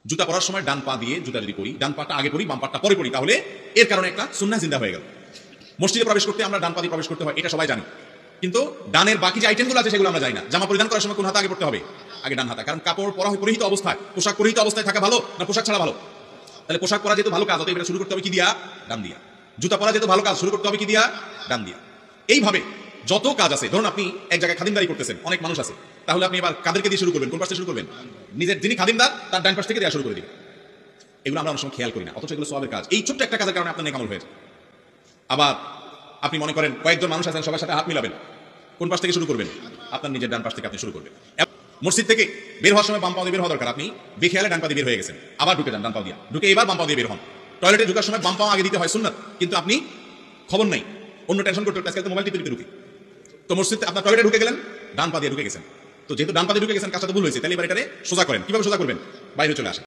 জুতা পরার সময় ডান পা দিয়ে জুতা যদি পরি, ডান পাটা আগে পরি বাম পাটা পরে পরি, তাহলে এর কারণে একটা সুন্নাহ জিন্দা হয়ে গেল। মসজিদে প্রবেশ করতে আমরা ডান পা দিয়ে প্রবেশ করতে হয়, এটা সবাই জানি, কিন্তু ডানের বাকি যে আইটেমগুলো আছে সেগুলো আমরা জানি না। জামা পরিধান করার সময় কোন হাতে আগে পড়তে হবে? আগে ডান হাতে, কারণ কাপড় পরা পরিহিত অবস্থায়, পোশাক পরিহিত অবস্থায় থাকা ভালো না পোশাক ছাড়া ভালো? তাহলে পোশাক পরা যেহেতু ভালো কাজ, অতএব এটা শুরু করতে হবে কি দিয়া? ডান দিয়া। জুতা পরা যেহেতু ভালো কাজ, শুরু করতে হবে কি দিয়া? ডান দিয়া। এইভাবে যত কাজ আছে, ধরুন আপনি এক জায়গায় খাদিমদারি করতেছেন, অনেক মানুষ আছে, তাহলে আপনি এবার কাদেরকে দিয়ে শুরু করবেন? কোন পাশ থেকে শুরু করবেন? নিজের যিনি খাদিমদার তার ডান পাশ থেকে দেওয়া শুরু করে দিবেন। এগুলো আমরা অনেক সময় খেয়াল করি না, অথচ এগুলো সওয়াবের কাজ। এই ছোট্ট একটা কাজের কারণে আপনার নেক আমল হয়েছে। আবার আপনি মনে করেন কয়েকজন মানুষ আছেন, সবার সাথে হাত মিলাবেন, কোন পাশ থেকে শুরু করবেন? আপনার নিজের ডান পাশ থেকে আপনি শুরু করবেন। মসজিদ থেকে বের হওয়ার সময় বাম পা দিয়ে বের হওয়া দরকার, আপনি বেখেয়ালে ডান পা দিয়ে বের হয়ে গেছেন, আবার ঢুকে যান ডান পা দিয়ে, ঢুকে এবার বাম পা দিয়ে বের হন। টয়লেটে ঢুকার সময় বাম পা আগে দিতে হয় সুন্নাত, কিন্তু আপনি খবর নাই, অন্য টেনশন করতে আজকাল তো মোবাইল টিপে ঢুকে, তো মসজিদে আপনার টয়লেটে ঢুকে গেলেন, ডান পা দিয়ে ঢুকে গেছেন, তো যেহেতু ডান পা দিয়ে ঢুকে গেছেন কাজটা তো ভুল হয়েছে, তাহলে এবার এটারে সোজা করেন। কিভাবে সোজা করবেন? বাইরে চলে আসেন।